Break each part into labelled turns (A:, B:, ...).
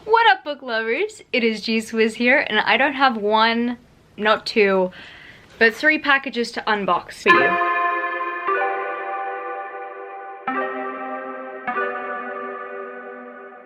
A: What up, book lovers? It is G-Swizz here, and I don't have one, not two, but 3 packages to unbox for you.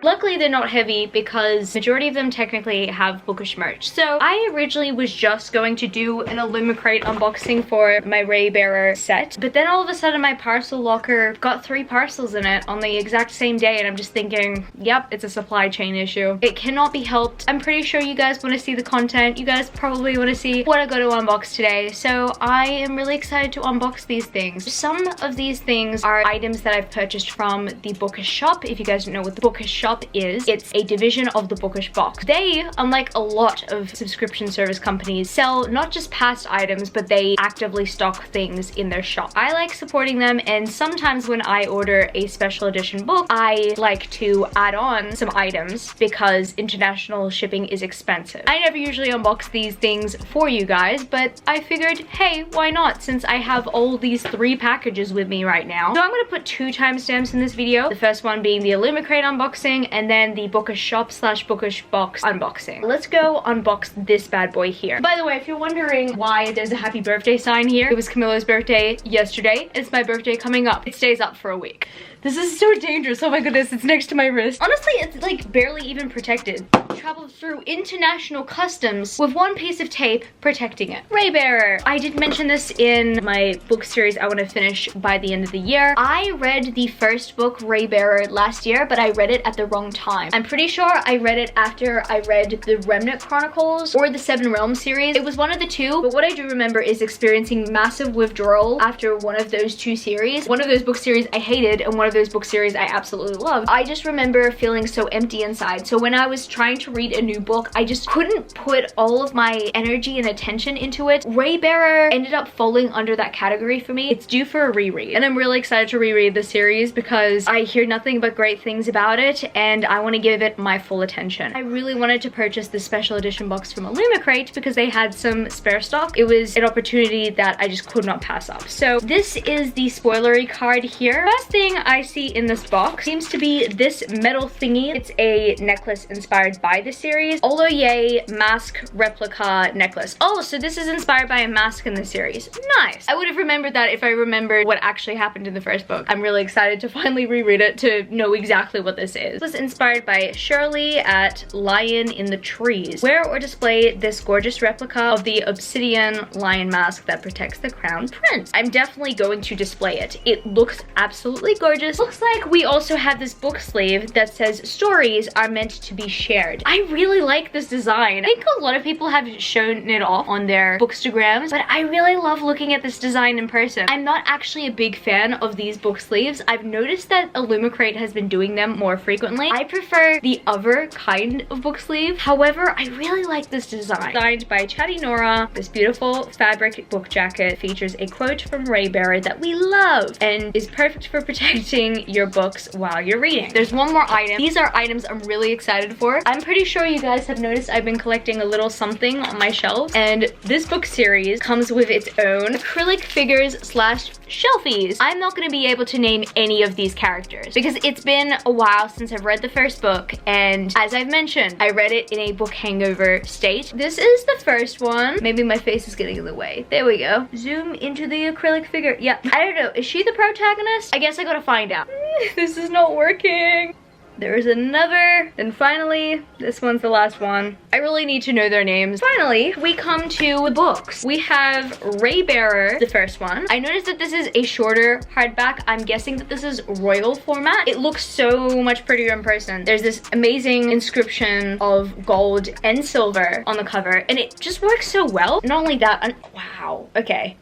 A: Luckily, they're not heavy because majority of them technically have bookish merch. So I originally was just going to do an Illumicrate unboxing for my Raybearer set, but then all of a sudden my parcel locker got 3 parcels in it on the exact same day, and I'm just thinking, yep, it's a supply chain issue. It cannot be helped. I'm pretty sure you guys want to see the content. You guys probably want to see what I got to unbox today. So I am really excited to unbox these things. Some of these things are items that I've purchased from the Bookish shop. If you guys don't know what the Bookish shop is, it's a division of the Bookish box. They, unlike a lot of subscription service companies, sell not just past items, but they actively stock things in their shop. I like supporting them, and sometimes when I order a special edition book, I like to add on some items because international shipping is expensive. I never usually unbox these things for you guys, but I figured, hey, why not, since I have all these 3 packages with me right now. So I'm gonna put 2 timestamps in this video. The first one being the Illumicrate unboxing, and then the Bookish shop / Bookish box unboxing. Let's go unbox this bad boy here. By the way, if you're wondering why there's a happy birthday sign here, it was Camilo's birthday yesterday. It's my birthday coming up. It stays up for a week. This is so dangerous. Oh my goodness, it's next to my wrist. Honestly, it's like barely even protected. Traveled through international customs with 1 piece of tape protecting it. Raybearer. I did mention this in my book series I want to finish by the end of the year. I read the first book, Raybearer, last year, but I read it at the wrong time. I'm pretty sure I read it after I read the Remnant Chronicles or the 7 Realms series. It was one of the 2, but what I do remember is experiencing massive withdrawal after one of those 2 series. One of those book series I hated, and one of those book series I absolutely loved. I just remember feeling so empty inside. So when I was trying to read a new book, I just couldn't put all of my energy and attention into it. Raybearer ended up falling under that category for me. It's due for a reread, and I'm really excited to reread the series because I hear nothing but great things about it, and I want to give it my full attention. I really wanted to purchase the special edition box from Illumicrate because they had some spare stock. It was an opportunity that I just could not pass up. So this is the spoilery card here. First thing I see in this box seems to be this metal thingy. It's a necklace inspired by the series. Oloye mask replica necklace. Oh, so this is inspired by a mask in the series. Nice. I would have remembered that if I remembered what actually happened in the first book. I'm really excited to finally reread it to know exactly what this is. It was inspired by Shirley at Lion in the Trees. Wear or display this gorgeous replica of the obsidian lion mask that protects the crown prince. I'm definitely going to display it. It looks absolutely gorgeous. Looks like we also have this book sleeve that says stories are meant to be shared. I really like this design. I think a lot of people have shown it off on their bookstagrams, but I really love looking at this design in person. I'm not actually a big fan of these book sleeves. I've noticed that Illumicrate has been doing them more frequently. I prefer the other kind of book sleeve. However, I really like this design. Designed by Chatty Nora, this beautiful fabric book jacket features a quote from Raybearer that we love and is perfect for protecting your books while you're reading. There's one more item. These are items I'm really excited for. I'm pretty sure you guys have noticed I've been collecting a little something on my shelves, and this book series comes with its own acrylic figures / shelfies. I'm not going to be able to name any of these characters because it's been a while since I've read the first book, and as I've mentioned, I read it in a book hangover state. This is the first one. Maybe my face is getting in the way. There we go. Zoom into the acrylic figure. Yeah, I don't know. Is she the protagonist? I guess I gotta find out. This is not working. There's another, and finally, this one's the last one. I really need to know their names. Finally, we come to the books. We have Raybearer, the first one. I noticed that this is a shorter hardback. I'm guessing that this is royal format. It looks so much prettier in person. There's this amazing inscription of gold and silver on the cover, and it just works so well. Not only that, wow, okay.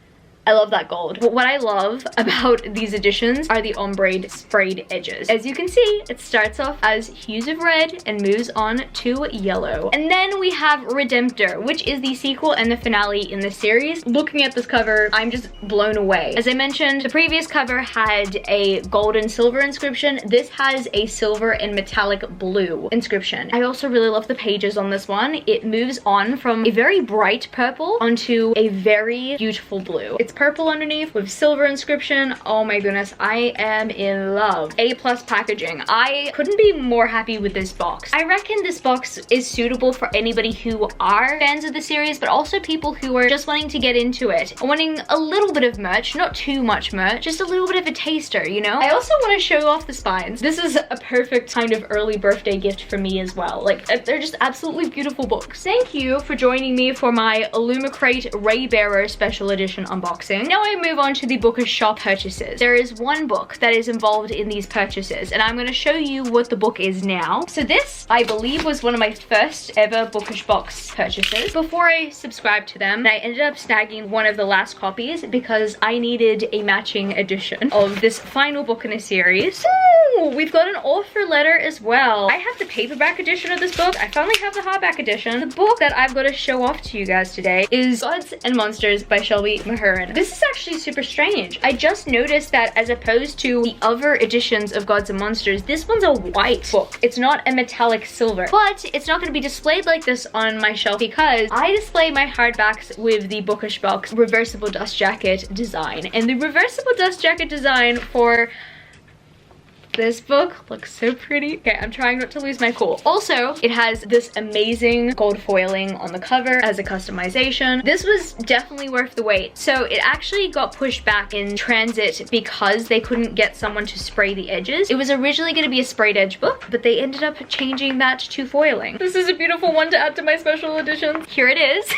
A: I love that gold. But what I love about these editions are the ombre sprayed edges. As you can see, it starts off as hues of red and moves on to yellow. And then we have Redemptor, which is the sequel and the finale in the series. Looking at this cover, I'm just blown away. As I mentioned, the previous cover had a gold and silver inscription. This has a silver and metallic blue inscription. I also really love the pages on this one. It moves on from a very bright purple onto a very beautiful blue. It's It's purple underneath with silver inscription. Oh my goodness, I am in love. A+ packaging. I couldn't be more happy with this box. I reckon this box is suitable for anybody who are fans of the series, but also people who are just wanting to get into it, wanting a little bit of merch, not too much merch, just a little bit of a taster, you know? I also want to show off the spines. This is a perfect kind of early birthday gift for me as well. Like, they're just absolutely beautiful books. Thank you for joining me for my Illumicrate Raybearer special edition unboxing. Now I move on to the Bookish shop purchases. There is one book that is involved in these purchases, and I'm going to show you what the book is now. So this, I believe, was one of my first ever Bookish box purchases. Before I subscribed to them, I ended up snagging one of the last copies because I needed a matching edition of this final book in a series. Ooh, we've got an offer letter as well. I have the paperback edition of this book. I finally have the hardback edition. The book that I've got to show off to you guys today is Gods and Monsters by Shelby Mahurin. This is actually super strange. I just noticed that as opposed to the other editions of Gods and Monsters, this one's a white book. It's not a metallic silver, but it's not going to be displayed like this on my shelf because I display my hardbacks with the Bookish box reversible dust jacket design, and the reversible dust jacket design for this book looks so pretty. Okay, I'm trying not to lose my cool. Also, it has this amazing gold foiling on the cover as a customization. This was definitely worth the wait. So it actually got pushed back in transit because they couldn't get someone to spray the edges. It was originally going to be a sprayed edge book, but they ended up changing that to foiling. This is a beautiful one to add to my special editions. Here it is.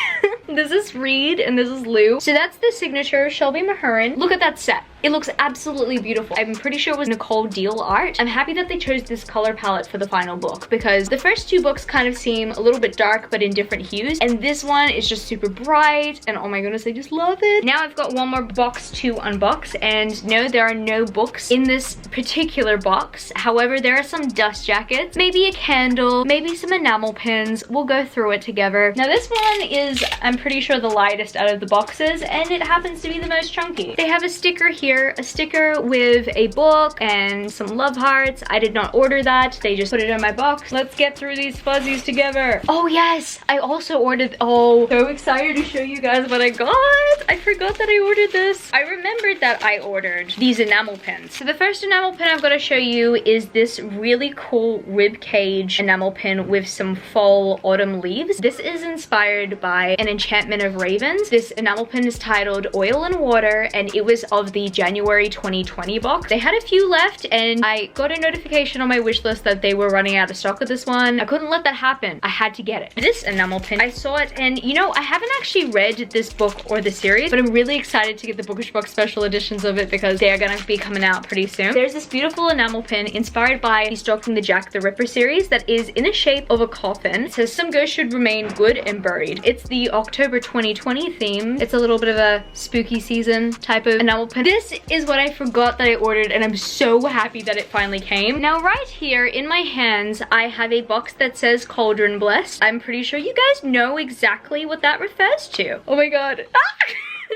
A: This is Reed and this is Lou. So that's the signature Shelby Mahurin. Look at that set. It looks absolutely beautiful. I'm pretty sure it was Nicole Deal art. I'm happy that they chose this color palette for the final book because the first two books kind of seem a little bit dark but in different hues, and this one is just super bright, and oh my goodness, I just love it. Now I've got one more box to unbox, and no, there are no books in this particular box. However, there are some dust jackets, maybe a candle, maybe some enamel pins. We'll go through it together. Now this one is, I'm pretty sure, the lightest out of the boxes, and it happens to be the most chunky. They have a sticker here, a sticker with a book and some love hearts. I did not order that. They just put it in my box. Let's get through these fuzzies together. Oh yes, I also ordered, oh, so excited to show you guys what I got. I forgot that I ordered this. I remembered that I ordered these enamel pins. So the first enamel pin I've got to show you is this really cool rib cage enamel pin with some fall autumn leaves. This is inspired by an enchantment of ravens. This enamel pin is titled Oil and Water, and it was of the January 2020 box. They had a few left, and I got a notification on my wish list that they were running out of stock of this one. I couldn't let that happen. I had to get it. This enamel pin, I saw it, and you know, I haven't actually read this book or the series, but I'm really excited to get the Bookish box special editions of it because they are gonna be coming out pretty soon. There's this beautiful enamel pin inspired by the Stalking the Jack the Ripper series that is in the shape of a coffin. It says some ghosts should remain good and buried. It's the October 2020 theme. It's a little bit of a spooky season type of enamel pin. This is what I forgot that I ordered, and I'm so happy that it finally came. Now right here in my hands, I have a box that says Cauldron Blessed. I'm pretty sure you guys know exactly what that refers to. Oh my god. Ah!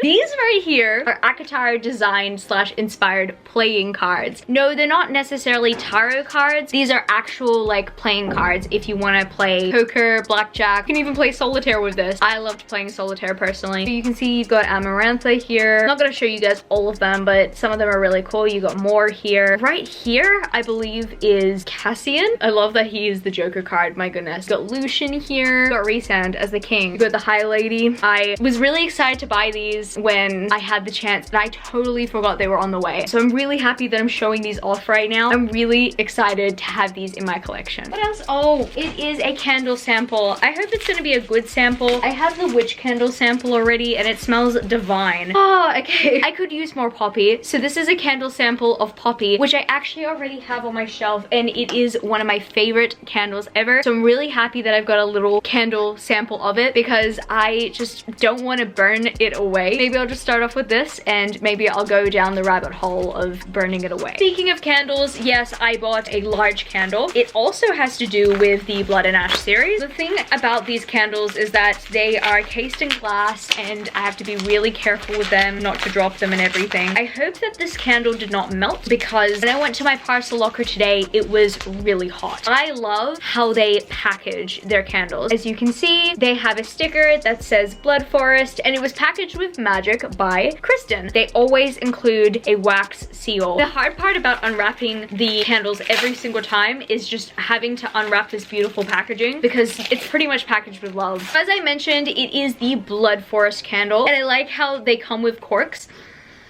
A: These right here are Akatar designed / inspired playing cards. No, they're not necessarily tarot cards. These are actual like playing cards if you want to play poker, blackjack. You can even play solitaire with this. I loved playing solitaire personally. So you can see you've got Amarantha here. I'm not going to show you guys all of them, but some of them are really cool. You got more here. Right here, I believe, is Cassian. I love that he is the Joker card. My goodness. You got Lucian here. You got Rhysand as the king. You got the High Lady. I was really excited to buy these when I had the chance, and I totally forgot they were on the way. So I'm really happy that I'm showing these off right now. I'm really excited to have these in my collection. What else? Oh, it is a candle sample. I hope it's gonna be a good sample. I have the witch candle sample already, and it smells divine. Oh, okay. I could use more poppy. So this is a candle sample of poppy, which I actually already have on my shelf, and it is one of my favorite candles ever. So I'm really happy that I've got a little candle sample of it because I just don't want to burn it away. Maybe I'll just start off with this, and maybe I'll go down the rabbit hole of burning it away. Speaking of candles, yes, I bought a large candle. It also has to do with the Blood and Ash series. The thing about these candles is that they are cased in glass, and I have to be really careful with them not to drop them and everything. I hope that this candle did not melt because when I went to my parcel locker today, it was really hot. I love how they package their candles. As you can see, they have a sticker that says Blood Forest, and it was packaged with Magic by Kristen. They always include a wax seal. The hard part about unwrapping the candles every single time is just having to unwrap this beautiful packaging because it's pretty much packaged with love. As I mentioned, it is the Blood Forest candle, and I like how they come with corks.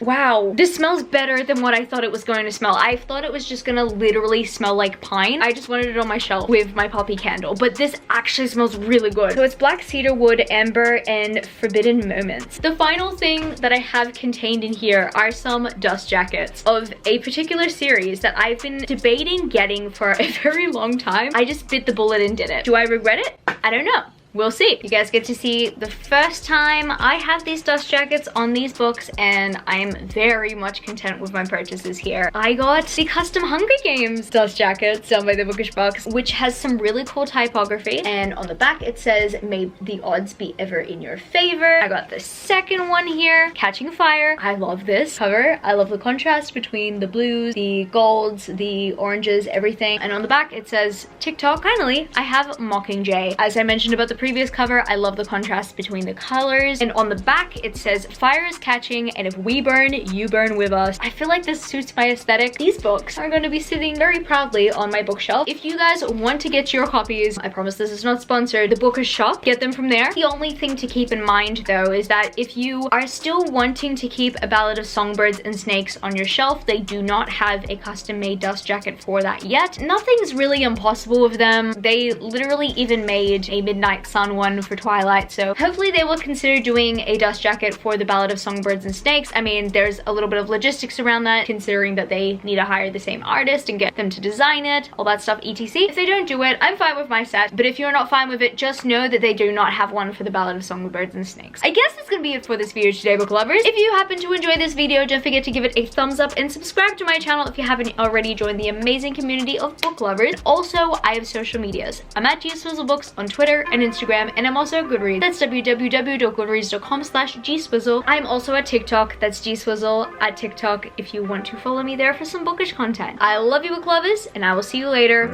A: Wow, this smells better than what I thought it was going to smell. I thought it was just gonna literally smell like pine. I just wanted it on my shelf with my poppy candle, but this actually smells really good. So it's black cedar wood, amber, and forbidden moments. The final thing that I have contained in here are some dust jackets of a particular series that I've been debating getting for a very long time. I just bit the bullet and did it. Do I regret it? I don't know. We'll see. You guys get to see the first time I have these dust jackets on these books, and I am very much content with my purchases here. I got the custom Hunger Games dust jackets done by the Bookish box, which has some really cool typography, and on the back it says, "May the odds be ever in your favor." I got the second one here, Catching Fire. I love this cover. I love the contrast between the blues, the golds, the oranges, everything. And on the back it says, TikTok. Finally, I have Mockingjay. As I mentioned about the previous cover, I love the contrast between the colors. And on the back it says, "Fire is catching, and if we burn, you burn with us." I feel like this suits my aesthetic. These books are going to be sitting very proudly on my bookshelf. If you guys want to get your copies, I promise this is not sponsored, the Bookish shop, get them from there. The only thing to keep in mind though is that if you are still wanting to keep A Ballad of Songbirds and Snakes on your shelf, they do not have a custom made dust jacket for that yet. Nothing's really impossible with them. They literally even made a Midnight Sun one for Twilight, so hopefully they will consider doing a dust jacket for The Ballad of Songbirds and Snakes. I mean, there's a little bit of logistics around that, considering that they need to hire the same artist and get them to design it, all that stuff, etc. If they don't do it, I'm fine with my set, but if you're not fine with it, just know that they do not have one for The Ballad of Songbirds and Snakes. I guess that's gonna be it for this video today, book lovers. If you happen to enjoy this video, don't forget to give it a thumbs up and subscribe to my channel if you haven't already joined the amazing community of book lovers. Also, I have social medias. I'm at gswizzlebooks on Twitter and Instagram, and I'm also at Goodreads. That's www.goodreads.com/gswizzle. I'm also at TikTok. That's gswizzle at TikTok if you want to follow me there for some bookish content. I love you, book lovers, and I will see you later.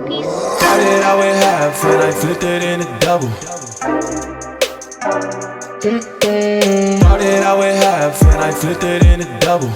A: Peace.
B: Started out with half and I flipped it into double. Started out with half and I flipped it into double.